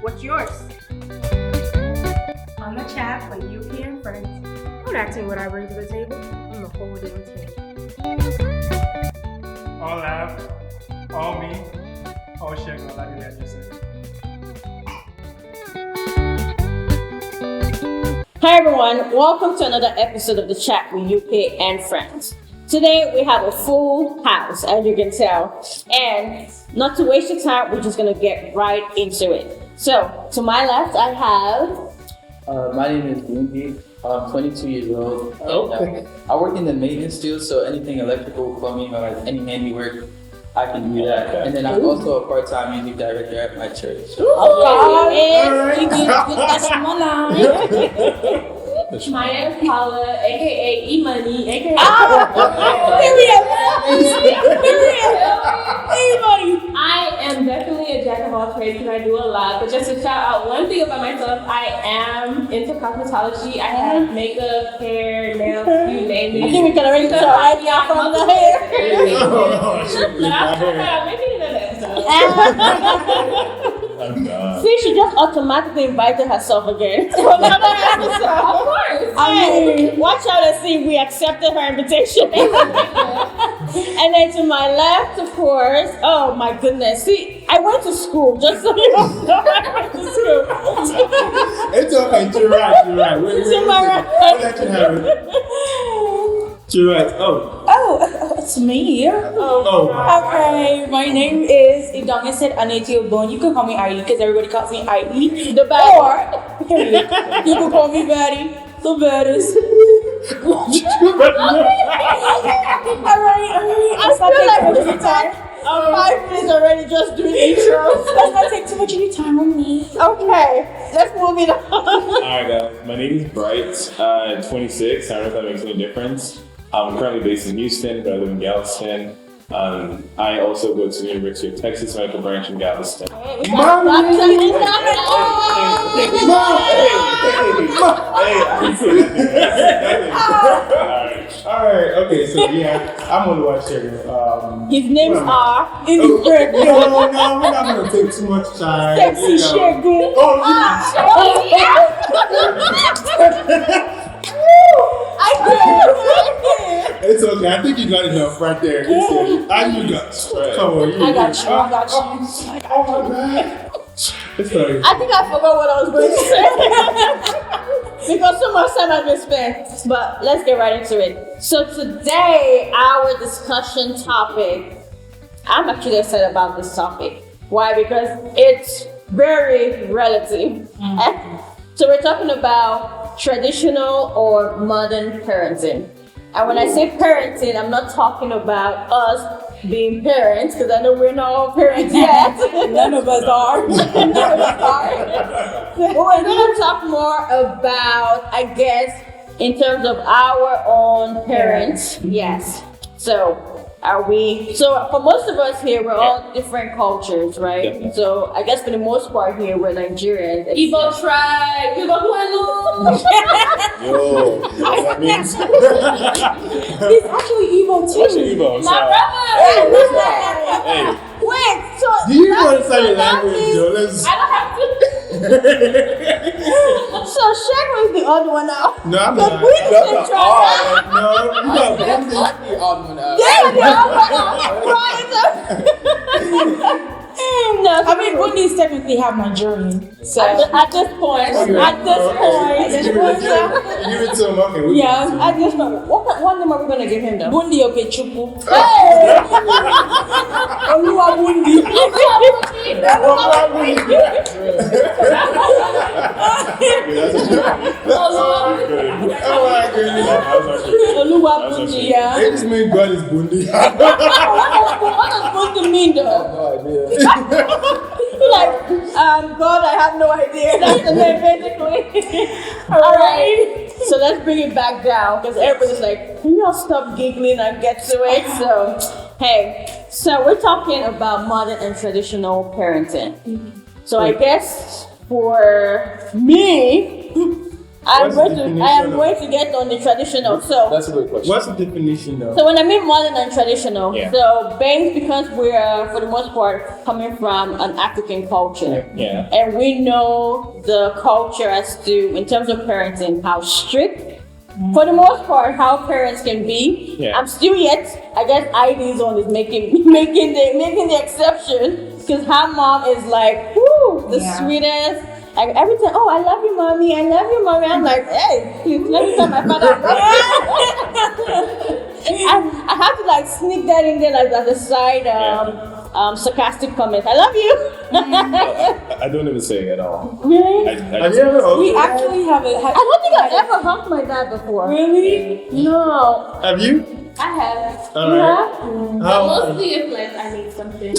What's yours? On the chat with UK and friends. Don't ask me what I bring to the table. I'm the whole damn thing. All laugh, all me, all share, all like that you said. Hi everyone, welcome to another episode of the Chat with UK and Friends. Today we have a full house, as you can tell, and not to waste your time, we're just gonna get right into it. So, to my left, I have. My name is Bundy. I'm 22 years old. And, I work in the maintenance field, so anything electrical, plumbing, or any handiwork, I can do that. And then I'm also a part-time music director at my church. My name is Paula, aka E-Money, aka E-Money. I am definitely a jack of all trades because I do a lot. But just to shout out one thing about myself, I am into cosmetology. I have makeup, hair, nails, you name it. I think we can already tell right now from the hair. But I'll talk about maybe in another episode. I'm done. See, she just automatically invited herself again to another episode. Of course. I mean, watch out and see if we accepted her invitation. And then to my left, of course, oh my goodness. See, I went to school, just so you know. I went to school. It's okay, you're right. Wait, To my right. I'll let you have it. You're right. Oh, it's me. Okay, my name is Idonga said Anetio Bone. You can call me Ailey because everybody calls me Ailey. The bad. Or, period, you can call me Betty. The baddest. Alright. I feel like we spent 5 minutes already just doing intros. Let's not take too much of your time on me. Okay, let's move it on. Alright guys, my name is Bright, 26, I don't know if that makes any difference. I'm currently based in Houston, but I live in Galveston. I also go to the University of Texas Medical Branch in Galveston. Hey, I didn't say nothing. Alright, okay, so yeah, I'm on the watch here. His names are No, we're not gonna take too much time. Sexy Shagun. It's okay, I think you got enough right there. And you got come on, I got you. Oh my god. It's funny. I think I forgot what I was going to say. Because so much time has been spent. But let's get right into it. So today, our discussion topic, I'm actually excited about this topic. Why? Because it's very relative. So we're talking about traditional or modern parenting. And when I say parenting, I'm not talking about us being parents, because I know we're not all parents yet. None of us are. None of us are. But we're going to talk more about, I guess, in terms of our own parents. Yes. So for most of us here, we're all different cultures, right? Yeah. So I guess for the most part here, we're Nigerians. Igbo tribe, Igbo Kwelu. Yo, that means. He's actually evil too. Actually, Evo, My so- brother. Hey, Wait, so do you understand your language, though? Let's. I don't have to. So Shagun is the odd one out. No, I'm But not. we can try. No, you got The odd one out. Yeah, the odd one out. No, I mean, Bundy is technically half Nigerian. So, at this point, Okay. Give it to him, okay. yeah. at this point, what name are we gonna give him though? Bundy Okechukwu. Hey! Oluwa Bundy. Oluwa Bundy, yeah. It just means God is Bundy. What does Bundy mean though? No idea. Like, God, I have no idea. That's the name, basically. Alright. So let's bring it back down, because everybody's like, can y'all stop giggling and get to it? So, hey, so we're talking about modern and traditional parenting. So I guess for me, I am What's the going definition to get on the traditional. So That's a good question. What's the definition though? So when I mean modern and traditional, Yeah. so based because we're for the most part coming from an African culture, Yeah. and we know the culture as to in terms of parenting how strict, for the most part, how parents can be. Yeah. I'm still yet. I guess ID's on is making the exception because her mom is like, whoo, the Yeah. sweetest. Like every time, oh, I love you, mommy. I love you, mommy. I'm like, hey, please let me tell my father. I have to like sneak that in there like as a side sarcastic comment. I love you. I don't even say it at all. Really? Have you ever We hugged? actually have a. I don't think I've ever hugged my dad before. Really? No. Have you? I have. All right. How? Mostly if like I need something.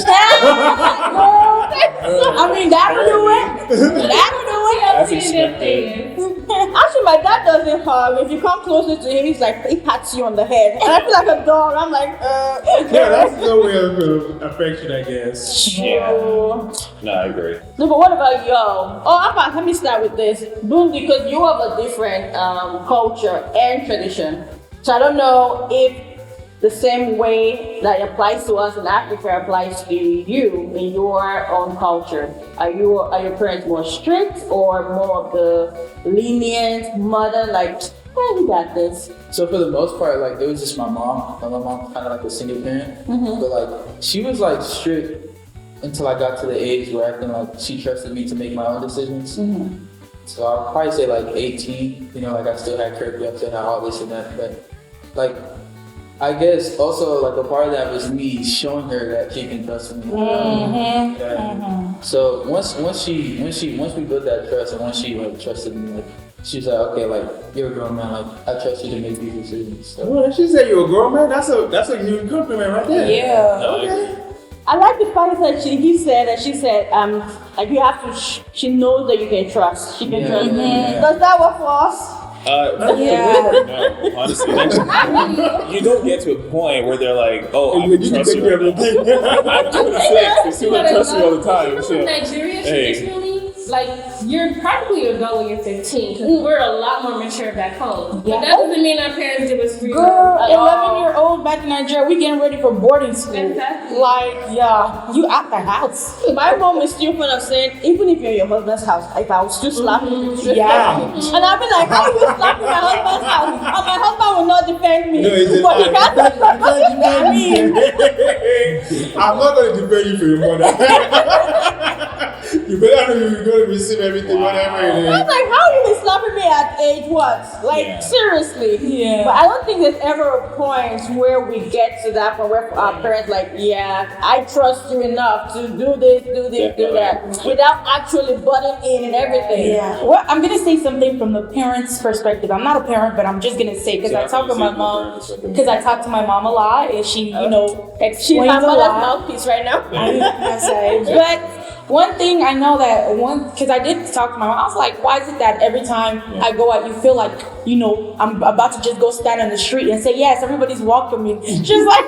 I mean, that would do it. That would do it. That's expected. Actually, my dad doesn't hug. If you come closer to him, he's like, he pats you on the head. And I feel like a dog. I'm like, okay. Yeah, that's the way of affection, I guess. Yeah. No, I agree. No, but what about y'all? Oh, Appa, let me start with this. Boom, because you have a different culture and tradition. So I don't know if the same way that applies to us in Africa applies to you in your own culture. Are your parents more strict or more of the lenient mother, like, hey, you got this? So for the most part, like, it was just my mom. My mom kind of like a single parent, but like she was like strict until I got to the age where I think like she trusted me to make my own decisions. So I'll probably say like 18. You know, like I still had curfew, I still had all this and that, but like I guess also like a part of that was me showing her that she can trust me. So once we built that trust and once she like trusted me, like she's like, okay, like you're a grown man, like I trust you to make these decisions. So. Well, she said you're a grown man. That's a huge compliment right there. Yeah. Okay. I like the fact that she said, like you have to, she knows that you can trust. She can trust. Does that work for us? No, honestly, you don't get to a point where they're like, oh, I You can can trust take you. care of everything. I'm 26. They still don't trust me all the time. In So, Nigeria, hey. traditionally, like you're practically a girl when you're 15. 'Cause we're a lot more mature back home. But that doesn't mean our parents give us free. Girl, 11-year-old back in Nigeria, we getting ready for boarding school. Exactly. Like, yeah, you at the house. My mom is still fun of saying, even if you're in your husband's house, if I was still slapping you, Yeah. and I'll be like, how are you slapping my husband's house? And my husband will not defend me. No, it's just, but he can't defend me. I'm not going to defend you for your mother. You better know you're going to receive everything, whatever it I is. was like, how are you slapping me at age what? Like, Yeah. seriously. Yeah. But I don't think there's ever a point where we get to that point where our parents like, yeah, I trust you enough to do this, do that, without actually butting in and everything. Yeah. Well, I'm gonna say something from the parents' perspective. I'm not a parent, but I'm just gonna say because I talk to my mom. Because I talk to my mom a lot, and she, you know, She's explains my a mother's lot. mouthpiece right now. I say, but one thing I know that because I did talk to my mom, I was like, why is it that every time I go out, you feel like, you know, I'm about to just go stand on the street and say, yes, everybody's welcoming. She's like,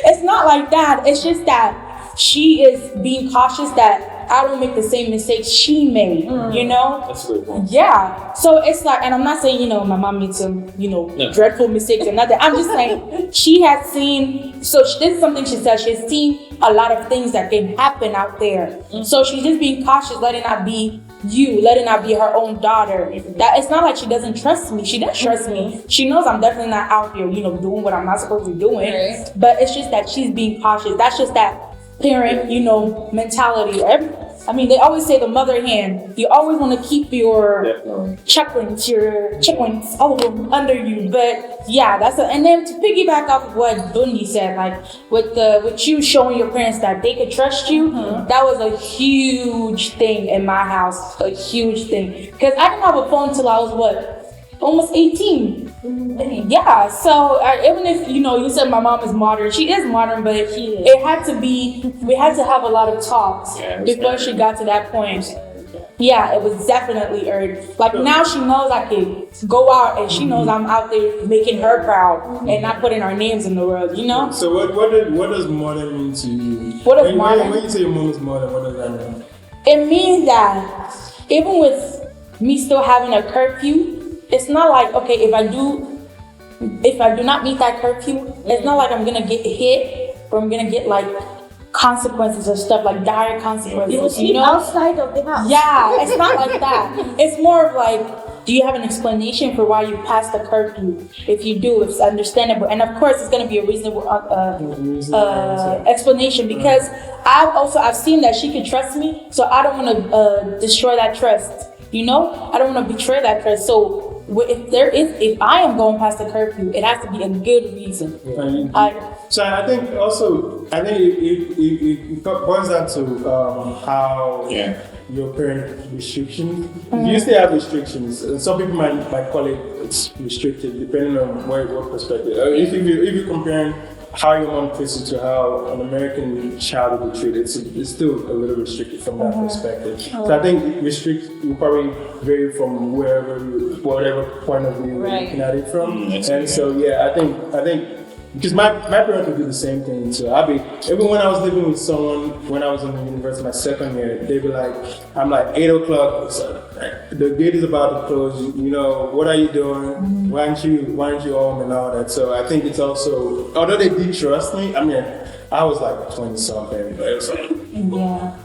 it's not like that. It's just that she is being cautious that I don't make the same mistakes she made, you know? that's a good point. Yeah. So it's like, and I'm not saying, you know, my mom made some, you know, dreadful mistakes or nothing. I'm just saying she has seen, so this is something she said, she's seen a lot of things that can happen out there. So she's just being cautious, letting not be letting not be her own daughter. That it's not like she doesn't trust me. She does trust me. She knows I'm definitely not out here, you know, doing what I'm not supposed to be doing. Right. But it's just that she's being cautious. That's just that parent, you know, mentality. I mean, they always say the mother hen. You always want to keep your Definitely. chickens, all of them under you. But yeah, and then to piggyback off of what Bundy said, like with you showing your parents that they could trust you, that was a huge thing in my house, a huge thing. Because I didn't have a phone till I was almost 18. Yeah, so even if you said my mom is modern, she is modern, but it had to be. We had to have a lot of talks before she got to that point. Yeah, it was definitely urged. Like now she knows I can go out and she knows I'm out there making her proud and not putting our names in the world, you know? So what does modern mean to you? What does modern? When you say your mom is modern, what does that mean? It means that even with me still having a curfew, it's not like, okay, if I do not meet that curfew, it's not like I'm gonna get hit or I'm gonna get like consequences or stuff, like dire consequences. You will sleep outside of the house. Yeah, it's not like that. It's more of like, do you have an explanation for why you passed the curfew? If you do, it's understandable. And of course, it's going to be a reasonable explanation, because I've seen that she can trust me, so I don't want to destroy that trust. You know, I don't want to betray that trust. So if I am going past the curfew, it has to be a good reason. So I think it boils down to how your parent restrictions. You used to have restrictions, and some people might call it restricted, depending on what perspective. If you're comparing how your mom treats you to how an American child would be treated, it's still a little restricted from that perspective. So I think restrict will probably vary from whatever point of view you're looking at it from. And so I think because my parents would do the same thing. So even when I was living with someone when I was in the university, my second year, they'd be like, I'm like 8 o'clock, so the gate is about to close. You know, what are you doing? Why aren't you home and all that? So I think it's also, although they did trust me, I mean, I was like 20 something, but it was like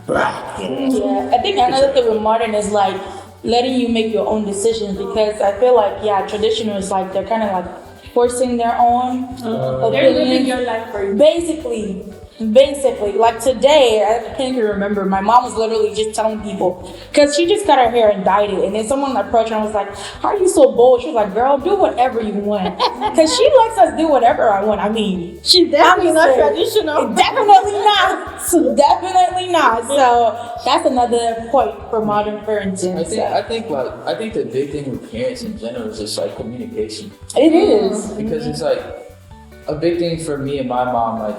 I think another thing with modern is like letting you make your own decisions, because I feel like traditional is like they're kind of like forcing their own opinions. They're living your life for you. Basically, like today, I can't even remember. My mom was literally just telling people, because she just got her hair dyed, and then someone approached her and was like, "How are you so bold?" She was like, "Girl, do whatever you want," because she lets us do whatever I want. I mean, she's definitely not traditional. Definitely not. Definitely not. So that's another point for modern parenting. I think the big thing with parents in general is just like communication. It is, because it's like a big thing for me and my mom, like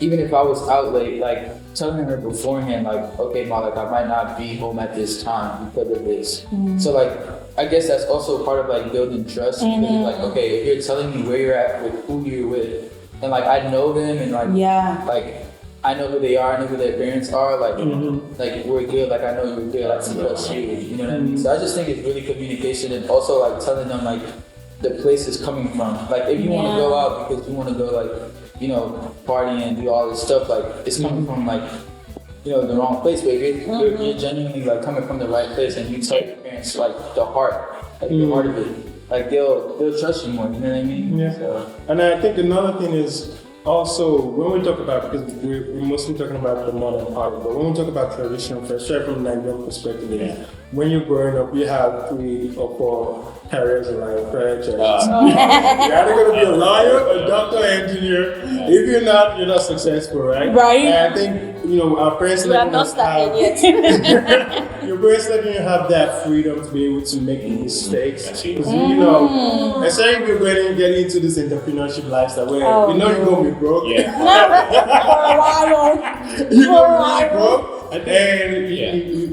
even if I was out late, like telling her beforehand, like, okay, Ma, like I might not be home at this time because of this. So like, I guess that's also part of like building trust, because it's like, okay, if you're telling me where you're at with who you're with, and like I know them, and like I know who they are, I know who their parents are, like we're good, like I know you're good, like I trust you, you know what I mean? So I just think it's really communication, and also like telling them like the place is coming from. Like if you want to go out because you want to go like, you know, party and do all this stuff, like it's coming from like, you know, the wrong place, but if you're genuinely like coming from the right place, and you tell your parents like the heart of it, like they'll trust you more, you know what I mean? Yeah. So. And I think another thing is also, when we talk about, because we're mostly talking about the modern part, but when we talk about traditional, especially from a Nigerian perspective, when you're growing up, you have 3 or 4 careers in life, right? You're either going to be a lawyer, a doctor, engineer. If you're not, you're not successful, right? Right. And I think, you know, our parents You have not started yet. your parents letting you have that freedom to be able to make mistakes. Because, you know, especially if you're going to get into this entrepreneurship lifestyle where you know you're going to be broke. For a while. You're going to be broke. And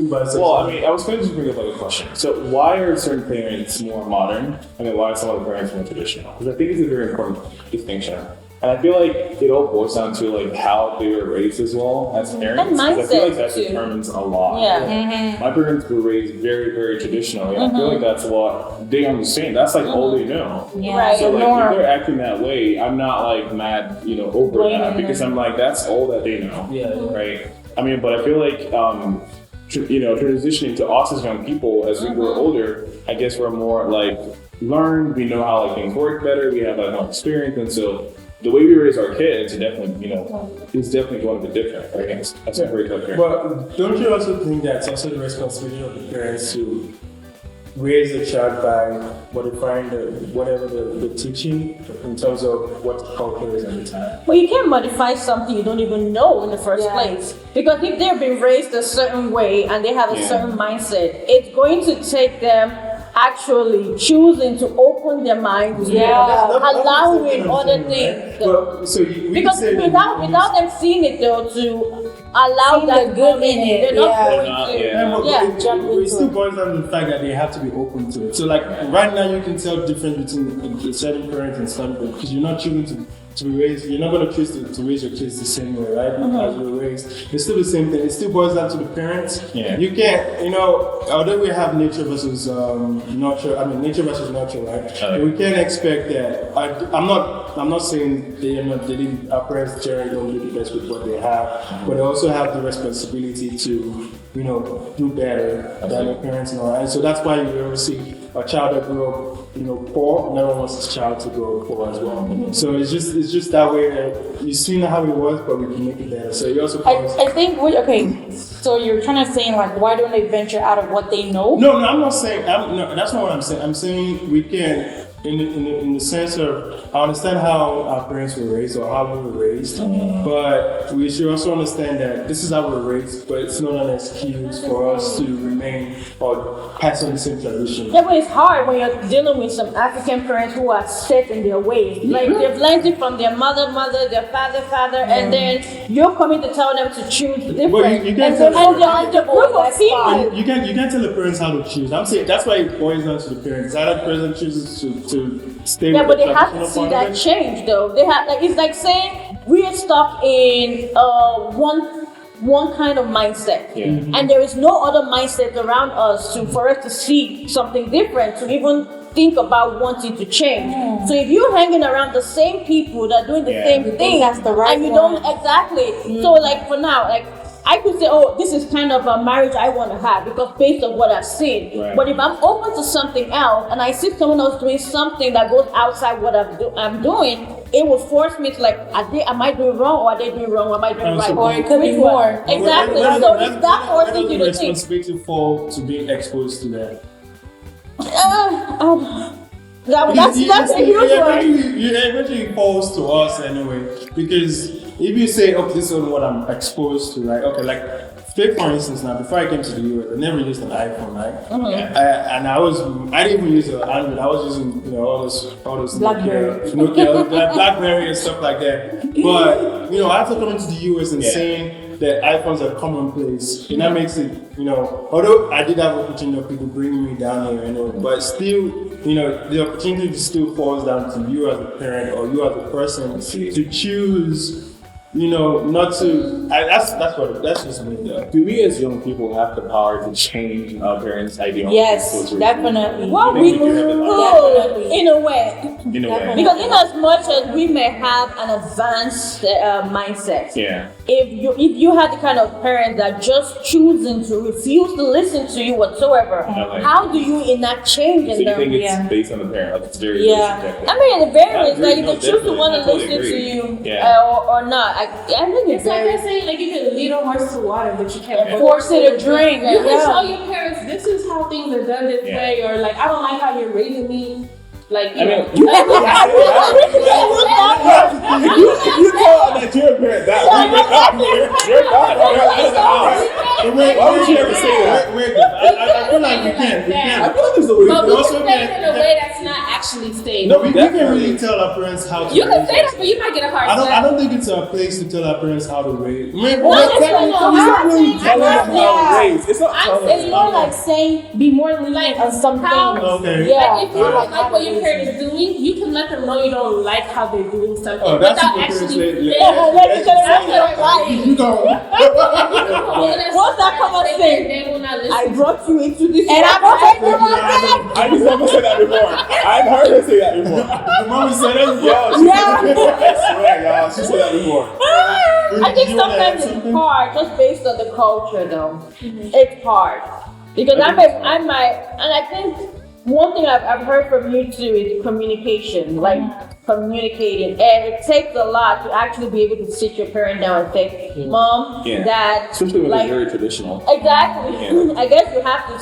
well, I mean, I was going to just bring up like a question. So, why are certain parents more modern, and then why are some other parents more traditional? Because I think it's a very important distinction. And I feel like it all boils down to like how they were raised as well as parents. And mindset, I feel like that determines a lot. Yeah. My parents were raised very, very traditional. And I feel like that's what they understand. That's like all they know. Right. So like if they're acting that way, I'm not like mad, you know, over that, because I'm like, that's all that they know. Right. I mean, but I feel like, you know, transitioning to us as young people, as we grow older, I guess we're more like learned. We know how like things work better. We have like more experience, and so the way we raise our kids, definitely, you know, is definitely going to be different. I guess that's a very tough parent. But don't you also think that's also the responsibility of the parents to raise the child by modifying the teaching in terms of what culture is at the time? Well, you can't modify something you don't even know in the first place. Because if they've been raised a certain way and they have a certain mindset, it's going to take them actually choosing to open open their minds, Yeah. allowing other things. Well, so we Because can say without them seeing it though, to allow Seeing that the good come in it, they're not yeah. going to. it still boils down to the fact that they have to be open to it. So like right now you can tell the difference between certain parents and some parents because you're not choosing to be raised, you're not going to choose to raise your kids the same way, right? As you were raised. It's still the same thing. It still boils down to the parents. Yeah. You can't, although we have nature versus nurture, nature versus nurture, right? Okay. We can't expect that. I'm not saying our parents generally don't do the best with what they have, but they also have the responsibility to, do better than their parents know. And so that's why you ever see a child that grew up, poor, never wants his child to grow up poor as well. So it's just that way that you've seen how it was, but we can make it better. So you also I think so you're trying to say like why don't they venture out of what they know? No, I'm not saying. That's not what I'm saying. I'm saying we can, in the sense of, I understand how our parents were raised or how we were raised, but we should also understand that this is how we were raised, but it's not an excuse for us to remain or pass on the same tradition. Yeah, but it's hard when you're dealing with some African parents who are set in their ways. Like they've learned it from their mother, their father, and then you're coming to tell them to choose different. But you can't and tell they're the group of people. you can't tell the parents how to choose. I'm saying that's why it boils down to the parents. Either the parent chooses to stay Yeah, with but the they have to traditional see part that of it. change though. They have it's like saying we are stuck in one kind of mindset, and there is no other mindset around us for us to see something different, to even think about wanting to change. So if you're hanging around the same people that are doing the same thing, that's the right and you one. don't exactly. So like for now, like I could say, oh, this is kind of a marriage I want to have because based on what I've seen. Right. But if I'm open to something else and I see someone else doing something that goes outside what I'm doing, it will force me to like, am I doing wrong or are they doing wrong? Or am I doing right? Or it could be more. Exactly. So it's that forcing you to think. Responsibility fall to being exposed to that. That's a huge one. It eventually falls to us anyway. Because if you say, okay, this is what I'm exposed to, right? Okay, like, take for instance now, before I came to the US, I never used an iPhone, right? And I didn't even use an Android. I was using, all those Blackberry. Nokia, Blackberry and stuff like that. But, after coming to the US and saying that iPhones are commonplace, and that makes it, although I did have an opportunity of people bringing me down here, but still, the opportunity still falls down to you as a parent or you as a person to choose, not to. That's just me though. Do we as young people have the power to change our parents' idea? Yes, definitely. Well, we could, in a way. In a way. Because in as much as we may have an advanced mindset, if you had the kind of parent that just choosing to refuse to listen to you whatsoever, how do you enact change So in you them? think it's based on the parent? Like it's very subjective. I mean, it varies. Like you No, can choose to want to definitely. I listen totally to you agree. or not. I think It's like they're saying, like you can lead a horse to water, but you can't Force it to drink. You can tell your parents this is how things are done this way, or like I don't like how you're raising me. Like I mean, you tell a Nigerian parent that you're not. Why would you ever say that? I feel like we can. I feel like there's a way. But we also can say it can- in a way that's not actually staying. No, we can't really tell our parents how to You can raise say us. that, but you might get a hard I don't think it's our place to tell our parents how to raise. It's not really telling them how to raise. It's not telling It's them. more like saying be more lenient on some how- things. Okay. Yeah. Like if you don't like what your parent is doing, you can let them know you don't like how they're doing something Oh, that's without what parents actually say. saying You don't. What's that common saying? They will not listen. I brought you into this. And I protect you like that. I just never said that before. I've heard her say that before. Your mama said that. I swear, y'all, she said that before. I think sometimes it's hard just based on the culture though. It's hard. Because I think one thing I've heard from you too is communication, like communicating. And it takes a lot to actually be able to sit your parent down and say, Mom, Dad, Especially when like, it's very traditional. exactly. Yeah. I guess you have to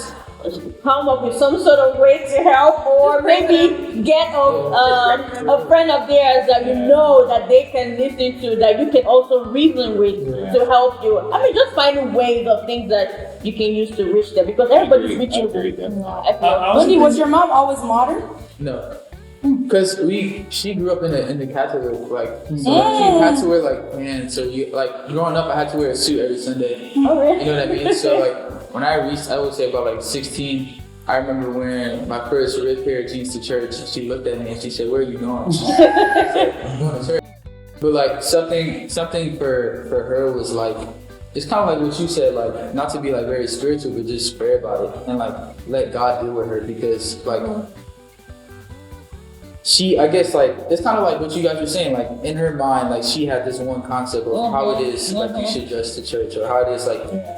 come up with some sort of way to help, or maybe get a friend of theirs that you know that they can listen to, that you can also reason with to help you. I mean, just finding ways of things that you can use to reach them, because everybody's reaching. I agree, I feel. Wendy, was your mom always modern? No. Cause she grew up in the Catholic, like, so she had to wear like pants. So you like growing up, I had to wear a suit every Sunday. Oh, really? You know what I mean? So like when I reached, I would say about like 16. I remember wearing my first red pair of jeans to church. She looked at me and she said, "Where are you going?" I said, "I'm going to church." But like something for her was like, it's kind of like what you said, like not to be like very spiritual, but just pray about it and like let God deal with her, because like I guess like it's kind of like what you guys were saying, like in her mind, like she had this one concept of how it is like you should dress to church, or how it is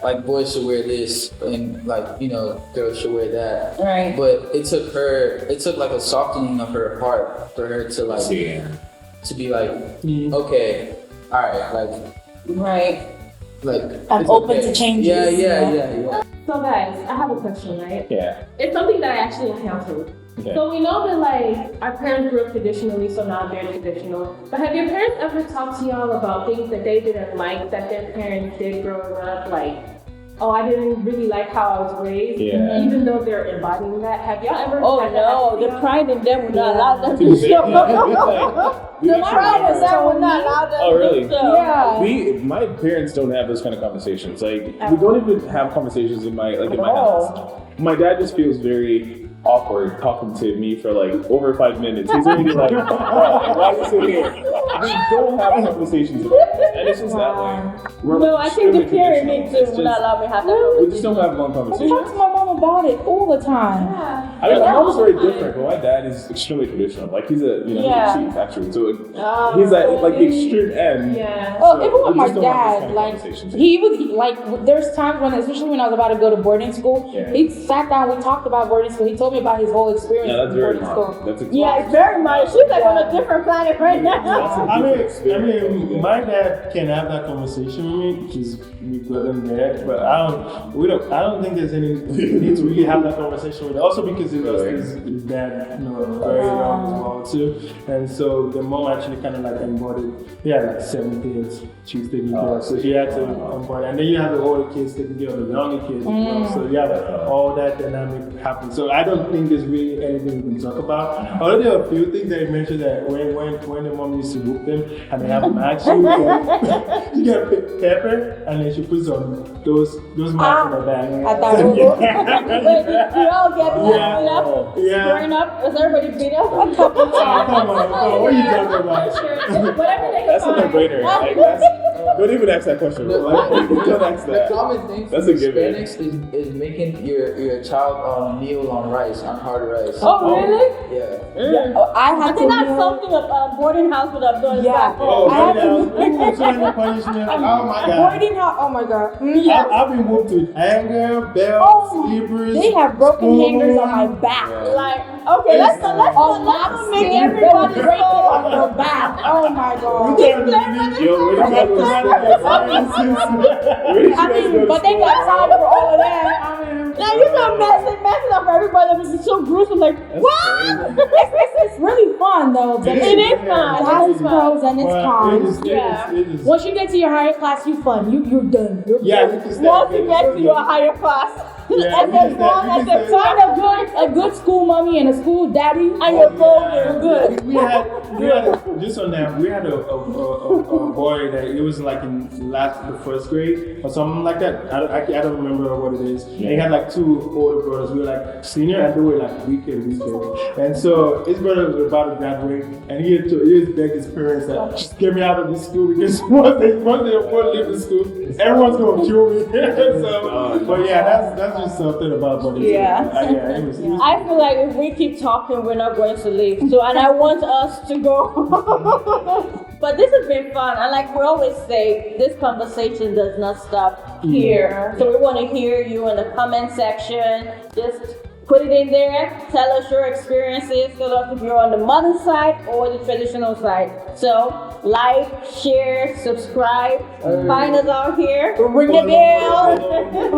like boys should wear this and like, you know, girls should wear that. Right. But it took like a softening of her heart for her to like to be like, okay, all right, like I'm it's open okay. to changes. Yeah. So guys, I have a question, right? Yeah. It's something that I actually encountered. Okay. So we know that like our parents grew up traditionally, so now they're traditional. But have your parents ever talked to y'all about things that they didn't like that their parents did growing up? Like, oh, I didn't really like how I was raised. Yeah. Even though they're embodying that. Have y'all ever Oh had that no, happen to the y'all? pride in them would not allow them to show. The pride in them would not allow them Oh, really? to show. Yeah. My parents don't have those kind of conversations. Like, we don't even have conversations in my house. My dad just feels very awkward talking to me for like over 5 minutes. He's already like, "Bro, why are you sitting here?" We don't have conversations about it. And it's just that way. We're No, I think the extremely parent traditional. needs to It's would not just- allow me to have that. We just don't have long I talk conversations. to my mom about it all the time. I mean, my mom's very different, but my dad is extremely traditional. Like, he's a, he's a chief, actually. So he's at like the extreme end. Yeah. Oh, So even with we my just don't have those dad, kind of like conversations. he would like. There's times when, especially when I was about to go to boarding school, Yeah. he sat down. We talked about boarding school. He told me about his whole experience Yeah, that's in very boarding modern. school. That's Yeah, it's very much. She's like on a different planet right now. I mean, my dad can have that conversation with me, which is we got them there, but I don't think there's any need to really have that conversation with him. Also because he lost his dad, very young as well too, and so the mom actually kind of like embodied. He had like 7 kids, she was taking care of, so she had to embody, and then you have the older kids taking care of the younger kids as well. So you have all that dynamic happen. So I don't think there's really anything we can talk about. Although there are a few things that you mentioned that when the mom used to whoop them and they have match, she get pepper and then she puts on those marks on the back. I thought Wait, you all get beat up? Yeah. Growing up? Was everybody beat up? Oh, come on, what are you talking about? Whatever they That's a can find. no-brainer. Like, don't even ask that question. The, Like, don't ask the that. common thing for That's a given. Hispanics is making your child kneel on rice, on hard rice. Oh, really? Yeah. Oh, I I had to think that's kneel. something a boarding house would have done Yeah. back home. Oh, I have so many punishment. Oh my god. Boarding house. Oh my god. Mm. I've been whooped with anger, belts, Oh, slippers. They have broken hangers on my back. Like, okay, let's make everybody break it on go. your back. Oh my god. Yo, where did you I mean, but they got time for all of that. I mean, Now you know messing up for everybody. This is so gruesome. Like, what? it's really fun though. But It is fun. It has its pros and its cons. Yeah. Once you get to your higher class, you fun. You're done. You're Yeah, good. you can stay. Once you get to a higher class, Yeah, and then one, and then Find a good school mommy and a school daddy, and you're golden. Good. We had just on that. We had a boy that it was like in the first grade or something like that. I don't remember what it is. And he had like 2 older brothers. We were like senior, and they were like weekend. And so his brother was about to graduate, and he just begged his parents that just get me out of this school because once they won't leave the school, everyone's gonna kill me. So, but yeah, that's just something about buddy. Yeah. It was I feel like if we keep talking, we're not going to leave. So, and I want us to go. But this has been fun. And like we always say, this conversation does not stop here. So we want to hear you in the comment section. Just put it in there. Tell us your experiences. Tell us if you're on the modern side or the traditional side. So like, share, subscribe. Find us out here. ring the bell.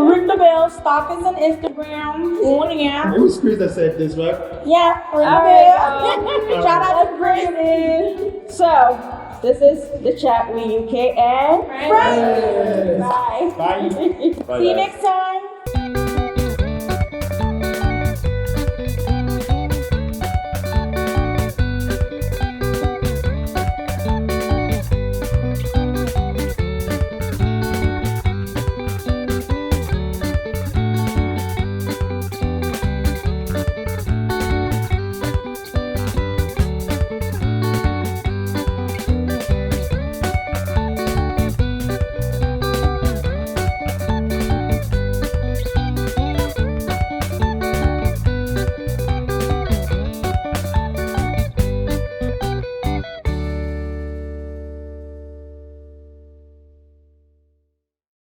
Ring the bell. Stalk us on Instagram. Oh yeah. It was Chris that said this, right? Yeah. Ring All the bell. right, Shout out to Brandon. So this is the chat with UK and Friends. Bye. Bye. Bye, See you guys. next time.